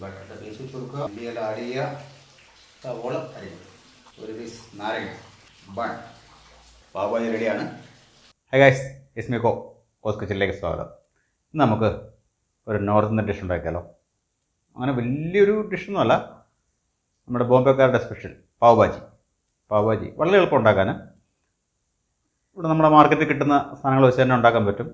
ബട്ടറിൻ്റെ piece വെച്ച് കൊടുക്കുക. ഉള്ളിയെല്ലാം add ചെയ്യുക. സവോള അരിഞ്ഞു, ഒരു പീസ് നാരങ്ങ, ബൺ. പാവ് ഭാജി റെഡിയാണ്. ഹൈ ഗൈസ്, ഇറ്റ്സ് മീ കോസ് കിച്ചണിലേക്ക് സ്വാഗതം. ഇന്ന് നമുക്ക് ഒരു നോർത്ത് ഇന്ത്യൻ ഡിഷ് ഉണ്ടാക്കിയാലോ. അങ്ങനെ വലിയൊരു ഡിഷൊന്നുമല്ല, നമ്മുടെ ബോംബെക്കാരുടെ സ്പെഷ്യൽ പാവ് ഭാജി വളരെ എളുപ്പം ഉണ്ടാക്കാൻ. ഇവിടെ നമ്മുടെ മാർക്കറ്റിൽ കിട്ടുന്ന സാധനങ്ങൾ വെച്ച് തന്നെ ഉണ്ടാക്കാൻ പറ്റും.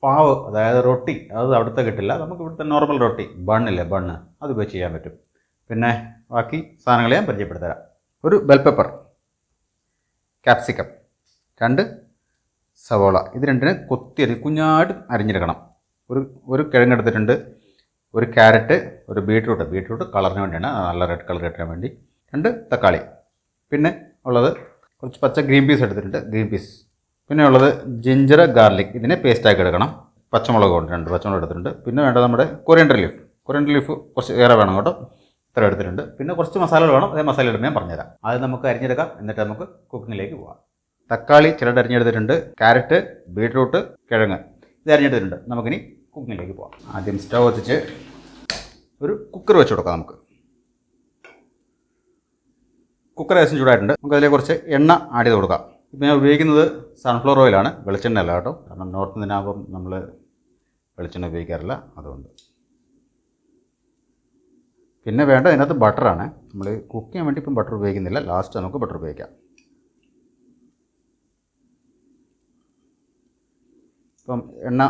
പാവ്, അതായത് റൊട്ടി, അത് അവിടുത്തെ കിട്ടില്ല. നമുക്ക് ഇവിടുത്തെ നോർമൽ റൊട്ടി, ബണ്ണില്ലേ, ബണ്ണ്, അത് വെച്ച് ചെയ്യാൻ പറ്റും. പിന്നെ ബാക്കി സാധനങ്ങൾ ഞാൻ പരിചയപ്പെടുത്തരാം. ഒരു ബെൽ പെപ്പർ, ക്യാപ്സിക്കം, 2 സവോള, ഇത് രണ്ടിന് കുഞ്ഞായിട്ട് അരിഞ്ഞെടുക്കണം. ഒരു കിഴങ്ങെടുത്തിട്ടുണ്ട്, ഒരു ക്യാരറ്റ്, ഒരു ബീട്രൂട്ട് കളറിന് വേണ്ടിയാണ്, നല്ല റെഡ് കളർ കിട്ടാൻ വേണ്ടി, 2 തക്കാളി, പിന്നെ ഉള്ളത് കുറച്ച് പച്ച ഗ്രീൻ പീസ് എടുത്തിട്ടുണ്ട്, പിന്നെ ഉള്ളത് ജിഞ്ചർ ഗാർലിക്, ഇതിനെ പേസ്റ്റാക്കി എടുക്കണം. പച്ചമുളക് കൊണ്ട് 2 പച്ചമുളക് എടുത്തിട്ടുണ്ട്. പിന്നെ വേണ്ടത് നമ്മുടെ കൊറിയൻഡർ ലീഫ് കുറച്ച് ഏറെ വേണം കേട്ടോ, ഇത്ര എടുത്തിട്ടുണ്ട്. പിന്നെ കുറച്ച് മസാലകൾ വേണം, അതേ മസാല ഇടുമ്പോൾ ഞാൻ പറഞ്ഞുതരാം. അത് നമുക്ക് അരിഞ്ഞെടുക്കാം, എന്നിട്ട് നമുക്ക് കുക്കിങ്ങിലേക്ക് പോകാം. തക്കാളി ചിലത് അരിഞ്ഞെടുത്തിട്ടുണ്ട്, ക്യാരറ്റ്, ബീട്രൂട്ട്, കിഴങ്ങ് ഇത് അരിഞ്ഞെടുത്തിട്ടുണ്ട്. നമുക്കിനി കുക്കിങ്ങിലേക്ക് പോകാം. ആദ്യം സ്റ്റവ് കത്തിച്ച് ഒരു കുക്കർ വെച്ച് കൊടുക്കാം. നമുക്ക് കുക്കർ ഏകദേശം ചൂടായിട്ടുണ്ട്. നമുക്കതിലേക്ക് കുറച്ച് എണ്ണ ആഡ് ചെയ്ത് കൊടുക്കാം. ഇപ്പോൾ ഞാൻ ഉപയോഗിക്കുന്നത് സൺഫ്ലവർ ഓയിലാണ്, വെളിച്ചെണ്ണ അല്ല കേട്ടോ. കാരണം നോർത്ത് ഇന്ത്യനാകുമ്പം നമ്മൾ വെളിച്ചെണ്ണ ഉപയോഗിക്കാറില്ല, അതുകൊണ്ട്. പിന്നെ വേണ്ട ഇതിനകത്ത് ബട്ടറാണ്. നമ്മൾ കുക്ക് ചെയ്യാൻ വേണ്ടി ഇപ്പം ബട്ടർ ഉപയോഗിക്കുന്നില്ല, ലാസ്റ്റ് നമുക്ക് ബട്ടർ ഉപയോഗിക്കാം. ഇപ്പം എണ്ണ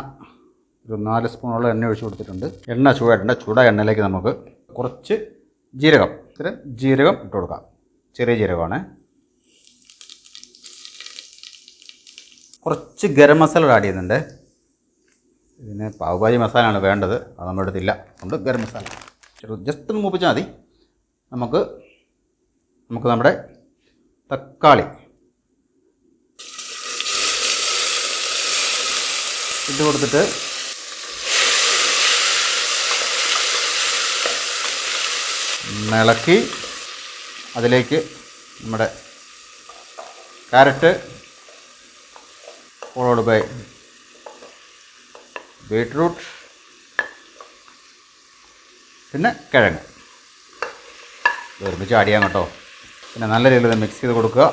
ഒരു 4 സ്പൂണോളം എണ്ണ ഒഴിച്ച് കൊടുത്തിട്ടുണ്ട്. എണ്ണ ചൂടായിട്ടുണ്ട്. ചൂടായ എണ്ണയിലേക്ക് നമുക്ക് കുറച്ച് ജീരകം ഇട്ട് കൊടുക്കാം. ചെറിയ ജീരകമാണ്. കുറച്ച് ഗരം മസാല ആഡ് ചെയ്യുന്നുണ്ട്. ഇതിന് പാവ് ഭാജി മസാലയാണ് വേണ്ടത്, അത് നമ്മുടെ അടുത്തില്ല, അതുകൊണ്ട് ഗരം മസാല ജസ്റ്റ് ഒന്ന് മൂപ്പിച്ചാൽ മതി. നമുക്ക് നമ്മുടെ തക്കാളി ഇട്ട് കൊടുത്തിട്ട് ഇളക്കി അതിലേക്ക് നമ്മുടെ ക്യാരറ്റ്, ഫോളോഡ് ബൈ ബീട്രൂട്ട്, പിന്നെ കിഴങ്ങ് ഒരുമിച്ച് ആഡ് ചെയ്യാം കേട്ടോ. പിന്നെ നല്ല രീതിയിൽ മിക്സ് ചെയ്ത് കൊടുക്കുക.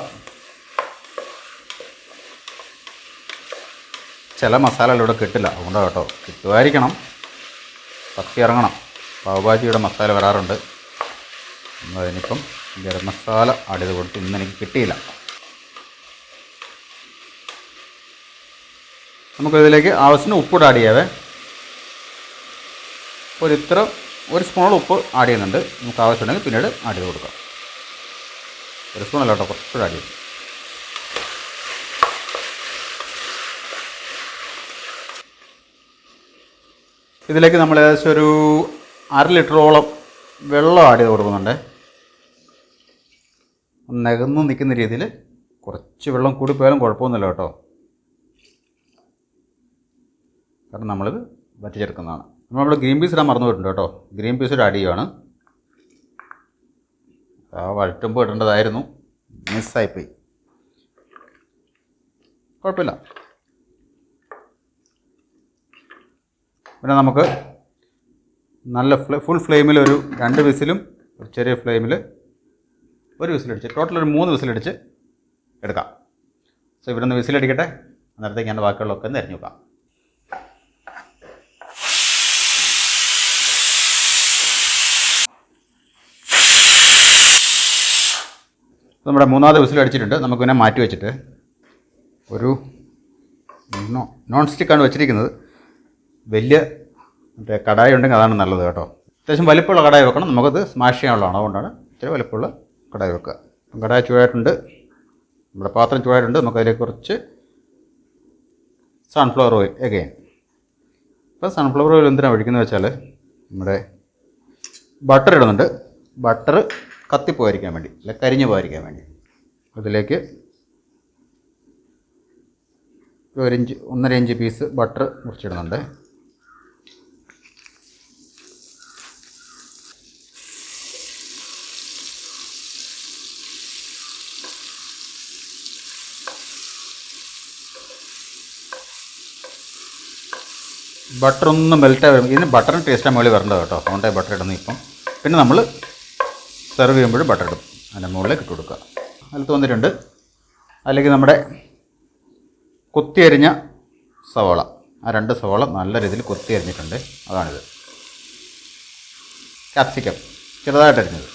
ചില മസാലകൾ ഇവിടെ കിട്ടില്ല, അതുകൊണ്ടാണ് കേട്ടോ. കിട്ടുമായിരിക്കണം, പത്തി ഇറങ്ങണം. പാവ് ഭാജിയുടെ മസാല വരാറുണ്ട്. അതിനിപ്പം ഗരം മസാല ആഡ് ചെയ്ത് കൊടുത്ത് ഇന്നെനിക്ക് കിട്ടിയില്ല. നമുക്കിതിലേക്ക് ആവശ്യത്തിന് ഉപ്പിട്ട് ആഡ് ചെയ്യാവേ. ഒരു സ്പൂണോളം ഉപ്പ് ആഡ് ചെയ്യുന്നുണ്ട്. നമുക്ക് ആവശ്യമുണ്ടെങ്കിൽ പിന്നീട് ആഡ് ചെയ്ത് കൊടുക്കാം. ഒരു സ്പൂണല്ല കേട്ടോ, കുറച്ചുകൂടെ ആഡ് ചെയ്യും. ഇതിലേക്ക് നമ്മൾ ഏകദേശം ഒരു 1/2 ലിറ്ററോളം വെള്ളം ആഡ് ചെയ്ത് കൊടുക്കുന്നുണ്ട്. നകന്ന് നിൽക്കുന്ന രീതിയിൽ. കുറച്ച് വെള്ളം കൂടി പോയാലും കുഴപ്പമൊന്നുമില്ല കേട്ടോ, കാരണം നമ്മളിത് വറ്റിച്ചെടുക്കുന്നതാണ്. നമ്മൾ ഗ്രീൻ പീസ് ഇടാൻ മറന്നു പോയിട്ടുണ്ട് കേട്ടോ. ഗ്രീൻ പീസ് ആഡ് ചെയ്യുകയാണ്. വഴറ്റുമ്പോൾ ഇടേണ്ടതായിരുന്നു, മിസ്സായിപ്പോയി, കുഴപ്പമില്ല. പിന്നെ നമുക്ക് നല്ല ഫുൾ ഫ്ലെയിമിൽ ഒരു 2 വിസിലും ഒരു ചെറിയ ഫ്ലെയിമിൽ 1 വിസിലടിച്ച്, ടോട്ടൽ ഒരു 3 വിസിലടിച്ച് എടുക്കാം. സോ ഇവിടെ നിന്ന് വിസിലടിക്കട്ടെ, അന്നേരത്തേക്ക് ഞാൻ ബാക്കിയുള്ളതൊക്കെ ഒന്ന് അരിഞ്ഞു വെക്കാം. നമ്മുടെ 3ാമത്തെ വിസിൽ അടിച്ചിട്ടുണ്ട്. നമുക്ക് പിന്നെ മാറ്റി വെച്ചിട്ട് ഒരു നോൺ സ്റ്റിക്കാണ് വെച്ചിരിക്കുന്നത്. വലിയ മറ്റേ കടായി ഉണ്ടെങ്കിൽ അതാണ് നല്ലത് കേട്ടോ. അത്യാവശ്യം വലിപ്പമുള്ള കടായി വെക്കണം. നമുക്കത് സ്മാഷ് ചെയ്യാനുള്ളതാണ്, അതുകൊണ്ടാണ് ഇച്ചിരി വലിപ്പമുള്ള കടായി വെക്കുക. കടായി ചൂടായിട്ടുണ്ട്, നമ്മുടെ പാത്രം ചൂടായിട്ടുണ്ട്. നമുക്കതിലേക്ക് കുറച്ച് സൺഫ്ലവർ ഓയിൽ എഗെയിൻ. ഇപ്പോൾ സൺഫ്ലവർ ഓയിൽ എന്തിനാണ് ഒഴിക്കുന്നത് വെച്ചാൽ നമ്മുടെ ബട്ടർ ഇടുന്നുണ്ട്. ബട്ടർ കത്തിപ്പോയിരിക്കാൻ വേണ്ടി, അല്ല കരിഞ്ഞു പോയിരിക്കാൻ വേണ്ടി. അതിലേക്ക് 1.5 ഇഞ്ച് പീസ് ബട്ടർ മുറിച്ചിടുന്നുണ്ട്. ബട്ടർ ഒന്ന് മെൽറ്റായി വരും. ഇതിന് ബട്ടറിന് ടേസ്റ്റാണ് മുകളിൽ വരേണ്ടത് കേട്ടോ. അതുകൊണ്ടാണ് ബട്ടർ ഇടുന്നത് ഇപ്പം. പിന്നെ നമ്മൾ സെർവ് ചെയ്യുമ്പോഴും ബട്ടർ ഇടും. അതിൻ്റെ മുകളിലേക്ക് ഇട്ട് കൊടുക്കുക. അതിൽ തോന്നിയിട്ടുണ്ട്. അതിലേക്ക് നമ്മുടെ കൊത്തിയരിഞ്ഞ സവാള, ആ 2 സവാള നല്ല രീതിയിൽ കൊത്തി അരിഞ്ഞിട്ടുണ്ട്. അതാണിത്. ക്യാപ്സിക്കം ചെറുതായിട്ട് അരിഞ്ഞത്.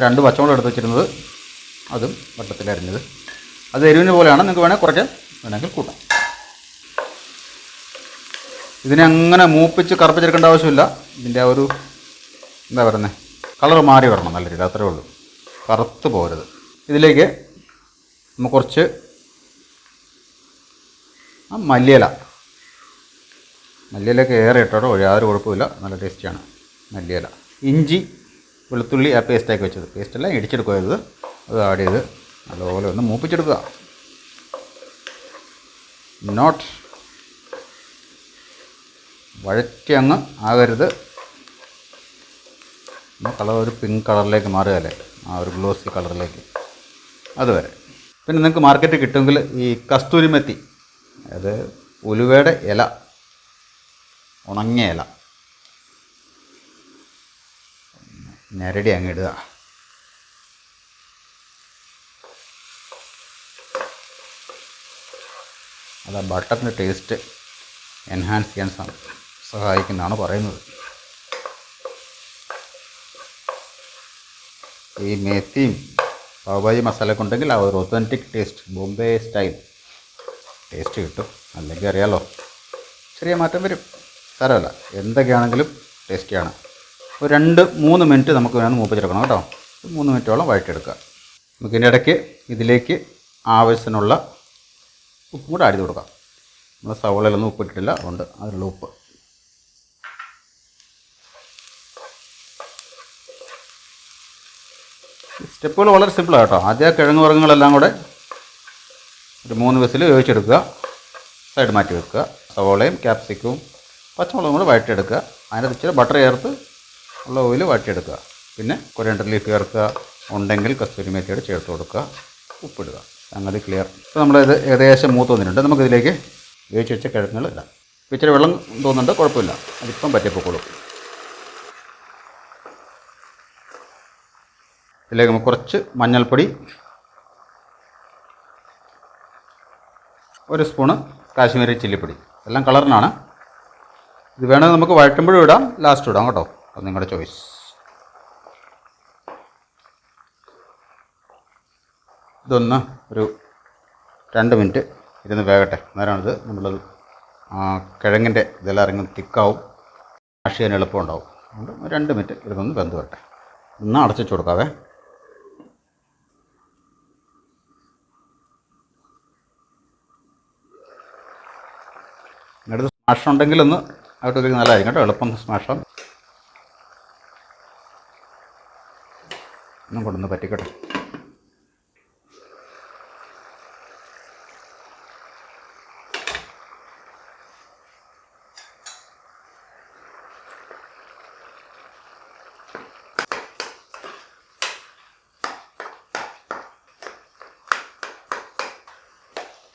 2 പച്ചമുളക് എടുത്ത് വെച്ചിരുന്നത്, അതും വട്ടത്തിൽ അരിഞ്ഞത്. അത് എരിവിന് പോലെയാണ്. നിങ്ങൾക്ക് വേണമെങ്കിൽ കുറയ്ക്കാം, വേണമെങ്കിൽ കൂട്ടാം. ഇതിനെ അങ്ങനെ മൂപ്പിച്ച് കറുപ്പിച്ചെടുക്കേണ്ട ആവശ്യമില്ല. ഇതിൻ്റെ ആ ഒരു എന്താ പറയുന്നത്, കളർ മാറി വരണം നല്ല രീതിയിൽ, അത്രേ ഉള്ളൂ. കറുത്ത് പോരുത്. ഇതിലേക്ക് നമുക്ക് കുറച്ച് മല്ലിയിലൊക്കെ ഏറെ ഇട്ടോട്ടോ, യാതൊരു കുഴപ്പമില്ല, നല്ല ടേസ്റ്റിയാണ് മല്ലിയില. ഇഞ്ചി വെളുത്തുള്ളി ആ പേസ്റ്റാക്കി വെച്ചത്, പേസ്റ്റെല്ലാം ഇടിച്ചെടുക്കുക ഇത്. അത് ആഡ് ചെയ്ത് നല്ലപോലെ ഒന്ന് മൂപ്പിച്ചെടുക്കുക. നോട്ട് വഴറ്റി അങ്ങ് ആകരുത്. കളർ ഒരു പിങ്ക് കളറിലേക്ക് മാറുകയല്ലേ, ആ ഒരു ഗ്ലോസി കളറിലേക്ക്, അതുവരെ. പിന്നെ നിങ്ങൾക്ക് മാർക്കറ്റിൽ കിട്ടുമെങ്കിൽ ഈ കസ്തൂരി മെത്തി, അതായത് ഉലുവയുടെ ഇല, ഉണങ്ങിയ ഇല ഞെരടി അങ്ങ് ഇടുക. അത് ആ ബട്ടറിൻ്റെ ടേസ്റ്റ് എൻഹാൻസ് ചെയ്യാൻ സഹായിക്കുന്നതാണ് പറയുന്നത്. ഈ മേത്തിയും പാവഭാജി മസാലയൊക്കെ ഉണ്ടെങ്കിൽ ആ ഒരു authentic taste, Bombay style taste കിട്ടും. അല്ലെങ്കിൽ അറിയാലോ, ചെറിയ മാറ്റം വരും, സാരമല്ല. എന്തൊക്കെയാണെങ്കിലും ടേസ്റ്റിയാണ്. ഒരു 2-3 മിനിറ്റ് നമുക്ക് വേണമെന്ന് മൂപ്പിച്ചെടുക്കണം കേട്ടോ. 3 മിനിറ്റോളം വഴറ്റിയെടുക്കുക. നമുക്കിതിൻ്റെ ഇടയ്ക്ക് ഇതിലേക്ക് ആവശ്യത്തിനുള്ള ഉപ്പും കൂടെ ആഡ് ചെയ്ത് കൊടുക്കാം. നമ്മൾ സവോളയിലൊന്നും ഉപ്പിട്ടിട്ടില്ല, അതുകൊണ്ട് അതിലുള്ള ഉപ്പ്. സ്റ്റെപ്പുകൾ വളരെ സിമ്പിളാണ് കേട്ടോ. ആദ്യം കിഴങ്ങ് വർഗ്ഗങ്ങളെല്ലാം കൂടെ ഒരു 3 വിസിൽ വേവിച്ചെടുക്കുക. സൈഡ് മാറ്റി വെക്കുക. സവോളയും ക്യാപ്സിക്കവും പച്ചമുളകും കൂടെ വഴറ്റിയെടുക്കുക. അതിനകത്ത് ഇച്ചിരി ബട്ടർ ചേർത്ത് ഉള്ള ഓയിൽ വഴറ്റിയെടുക്കുക. പിന്നെ കൊറിയാണ്ടർ ലീഫ് ചേർക്കുക, ഉണ്ടെങ്കിൽ കസ്തൂരി മേത്തിയോട് ചേർത്ത് കൊടുക്കുക, ഉപ്പിടുക. സംഗതി ക്ലിയർ. ഇപ്പോൾ നമ്മളിത് ഏകദേശം മൂത്ത് വന്നിട്ടുണ്ട്. നമുക്കിതിലേക്ക് വേവിച്ച് വെച്ച കിഴങ്ങുകൾ ഇടാം. ഇച്ചിരി വെള്ളം തോന്നുന്നുണ്ട്, കുഴപ്പമില്ല, അതിപ്പം പറ്റിയപ്പോക്കോളും. ഇതിലേക്ക് നമുക്ക് കുറച്ച് മഞ്ഞൾപ്പൊടി, 1 സ്പൂണ് കാശ്മീരി ചില്ലിപ്പൊടി, എല്ലാം കളറിനാണ്. ഇത് വേണമെങ്കിൽ നമുക്ക് വഴറ്റുമ്പോഴും ഇടാം, ലാസ്റ്റ് ഇടാം കേട്ടോ, അത് നിങ്ങളുടെ ചോയ്സ്. ഇതൊന്ന് ഒരു 2 മിനിറ്റ് ഇരുന്ന് വേകട്ടെ. അന്നേരമാണിത് നമ്മളത് കിഴങ്ങിൻ്റെ ഇതെല്ലാം ഇറങ്ങി തിക്കാവും, വാഷ് ചെയ്യാൻ എളുപ്പമുണ്ടാവും. അതുകൊണ്ട് 2 മിനിറ്റ് ഇരുന്നൊന്ന് വെന്ത് വരട്ടെ. ഒന്ന് അടച്ചു കൊടുക്കാവേ. നിങ്ങളുടെ സ്മാഷ് ഉണ്ടെങ്കിൽ ഒന്ന് അകത്തോലേക്ക് നല്ലതായിരിക്കും കേട്ടോ, എളുപ്പം സ്മാഷാം. ഒന്നും കൊണ്ടൊന്ന് പറ്റിക്കട്ടെ.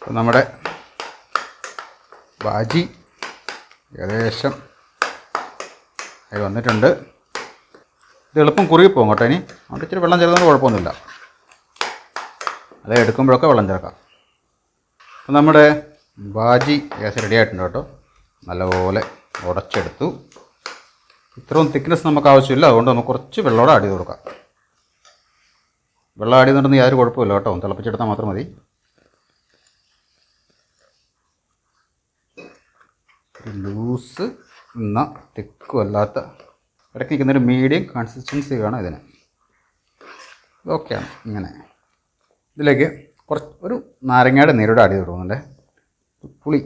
അപ്പം നമ്മുടെ ഭാജി ഏകദേശം ആയി വന്നിട്ടുണ്ട്. ഇത് എളുപ്പം കുറുകിപ്പോകും കേട്ടോ. ഇനി അതുകൊണ്ട് ഇച്ചിരി വെള്ളം ചേർക്കുന്നത് കുഴപ്പമൊന്നുമില്ല. അത് എടുക്കുമ്പോഴൊക്കെ വെള്ളം ചേർക്കാം. അപ്പം നമ്മുടെ ഭാജി ഏകദേശം റെഡി ആയിട്ടുണ്ട് കേട്ടോ. നല്ലപോലെ ഉടച്ചെടുത്തു. ഇത്രയും തിക്നെസ് നമുക്ക് ആവശ്യമില്ല, അതുകൊണ്ട് നമുക്ക് കുറച്ച് വെള്ളമോടെ ആഡ് ചെയ്ത് കൊടുക്കാം. വെള്ളം ആഡ് ചെയ്തിട്ടുണ്ടെങ്കിൽ യാതൊരു കുഴപ്പമില്ല കേട്ടോ, തിളപ്പിച്ചെടുത്താൽ മാത്രം മതി. ലൂസ് എന്നാൽ തിക്കും അല്ലാത്ത ഇടയ്ക്ക് നിൽക്കുന്നൊരു മീഡിയം കൺസിസ്റ്റൻസി വേണം ഇതിന്. ഓക്കെയാണ്. ഇങ്ങനെ ഇതിലേക്ക് ഒരു നാരങ്ങയുടെ നീരോടെ ആഡ് ചെയ്ത് കൊടുക്കുന്നുണ്ട്. പുളി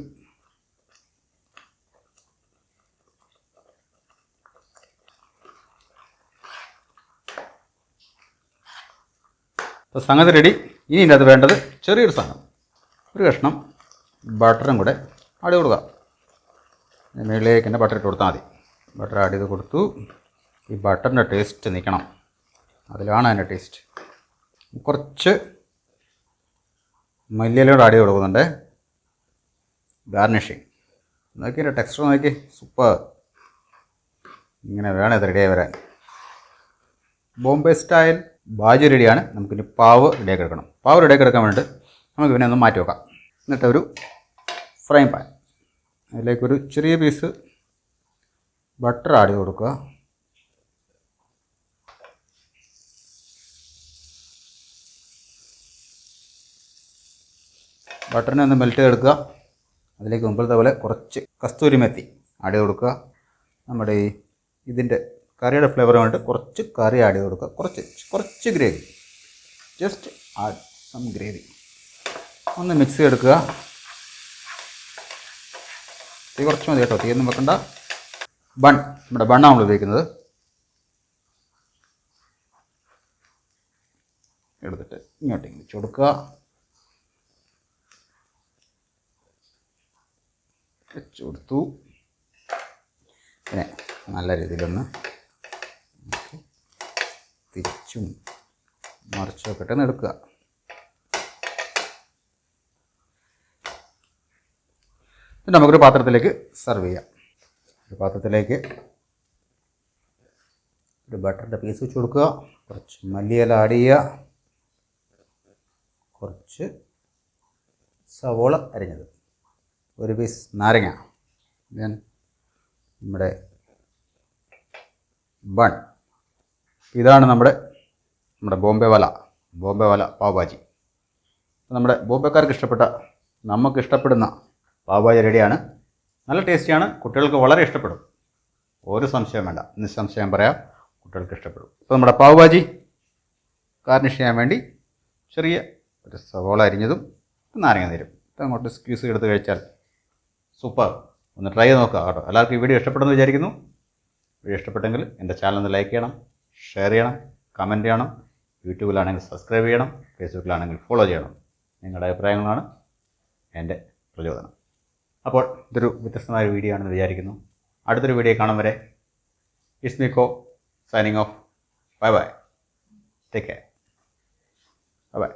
അപ്പോൾ സംഗതി റെഡി. ഇനി ഇതിൻ്റെ അത് വേണ്ടത് ചെറിയൊരു സാധനം, ഒരു കഷ്ണം ബട്ടറും കൂടെ ആഡ് ചെയ്ത് കൊടുക്കുക. മുകളിലേക്ക് തന്നെ ബട്ടർ ഇട്ട് കൊടുത്താൽ മതി. ബട്ടർ ആഡ് ചെയ്ത് കൊടുത്തു. ഈ ബട്ടറിൻ്റെ ടേസ്റ്റ് നിൽക്കണം, അതിലാണ് അതിൻ്റെ ടേസ്റ്റ്. കുറച്ച് മല്ലിയിലയോട് ആഡ് ചെയ്ത് കൊടുക്കുന്നുണ്ട്. ഗാർണിഷിങ്. നോക്കി എൻ്റെ ടെക്സ്ചർ നോക്കി, സൂപ്പർ. ഇങ്ങനെ വേണം ഇത് റെഡിയായി വരാൻ. ബോംബെ സ്റ്റൈൽ ബാജി റെഡിയാണ്. നമുക്കിനി പാവ് റെഡിയാക്കി എടുക്കണം. പാവ് റെഡിയാക്കി എടുക്കാൻ വേണ്ടിയിട്ട് നമുക്ക് പിന്നെ ഒന്ന് മാറ്റി വെക്കാം. എന്നിട്ട് ഒരു ഫ്രൈ പാൻ, അതിലേക്കൊരു ചെറിയ പീസ് ബട്ടർ ആഡ് ചെയ്ത് കൊടുക്കുക. ബട്ടറിനെ ഒന്ന് മെൽറ്റ് ചെയ്തെടുക്കുക. അതിലേക്ക് മുമ്പത്തെ പോലെ കുറച്ച് കസ്തൂരി മെത്തി ആഡ് ചെയ്ത് കൊടുക്കുക. നമ്മുടെ ഇതിൻ്റെ കറിയുടെ ഫ്ലേവർ വേണ്ടിയിട്ട് കുറച്ച് കറി ആഡ് ചെയ്ത് കൊടുക്കുക. കുറച്ച് gravy, just add some gravy. ഒന്ന് മിക്സ് ചെയ്തെടുക്കുക. തീ കുറച്ച് മതി കേട്ടോ, തീയൊന്നും വെക്കണ്ട. നമ്മുടെ ബണ്ണാണ് നമ്മൾ ഉപയോഗിക്കുന്നത്. എടുത്തിട്ട് ഇങ്ങോട്ടേക്ക് വെച്ച് കൊടുക്കുക. വെച്ച് കൊടുത്തു. പിന്നെ നല്ല രീതിയിലൊന്ന് തിരിച്ചും മറിച്ചൊക്കെ ഇട്ടൊന്ന് എടുക്കുക. എന്നിട്ട് നമുക്കൊരു പാത്രത്തിലേക്ക് സെർവ് ചെയ്യാം. ഒരു പാത്രത്തിലേക്ക് ഒരു ബട്ടറിൻ്റെ പീസ് വെച്ച് കൊടുക്കുക. കുറച്ച് മല്ലിയില ആഡ് ചെയ്യുക. കുറച്ച് സവോള അരിഞ്ഞത്, ഒരു പീസ് നാരങ്ങ, ദെൻ നമ്മുടെ ബൺ. ഇതാണ് നമ്മുടെ ബോംബെ വാല പാവ് ഭാജി. നമ്മുടെ ബോംബെക്കാർക്ക് നമുക്ക് ഇഷ്ടപ്പെടുന്ന പാവ് ഭാജി റെഡിയാണ്. നല്ല ടേസ്റ്റിയാണ്. കുട്ടികൾക്ക് വളരെ ഇഷ്ടപ്പെടും. ഒരു സംശയം വേണ്ട, നിസ്സംശയം പറയാം, കുട്ടികൾക്ക് ഇഷ്ടപ്പെടും. ഇപ്പോൾ നമ്മുടെ പാവ് ഭാജി ഗാർണിഷ് ചെയ്യാൻ വേണ്ടി ചെറിയ ഒരു സവോള അരിഞ്ഞതും നാരങ്ങ നീരും അങ്ങോട്ട് സ്ക്യൂസ് എടുത്ത് കഴിച്ചാൽ സൂപ്പർ. ഒന്ന് ട്രൈ ചെയ്ത് നോക്കുക കേട്ടോ. എല്ലാവർക്കും ഈ വീഡിയോ ഇഷ്ടപ്പെടുമെന്ന് വിചാരിക്കുന്നു. വീഡിയോ ഇഷ്ടപ്പെട്ടെങ്കിൽ എൻ്റെ ചാനൽ ഒന്ന് ലൈക്ക് ചെയ്യണം, ഷെയർ ചെയ്യണം, കമൻറ്റ് ചെയ്യണം. യൂട്യൂബിലാണെങ്കിൽ സബ്സ്ക്രൈബ് ചെയ്യണം, ഫേസ്ബുക്കിലാണെങ്കിൽ ഫോളോ ചെയ്യണം. നിങ്ങളുടെ അഭിപ്രായങ്ങളാണ് എൻ്റെ പ്രചോദനം. അപ്പോൾ ഇതൊരു വ്യത്യസ്തമായ വീഡിയോ ആണെന്ന് വിചാരിക്കുന്നു. അടുത്തൊരു വീഡിയോ കാണും വരെ it's me co signing off. Bye bye. Take care. Bye bye.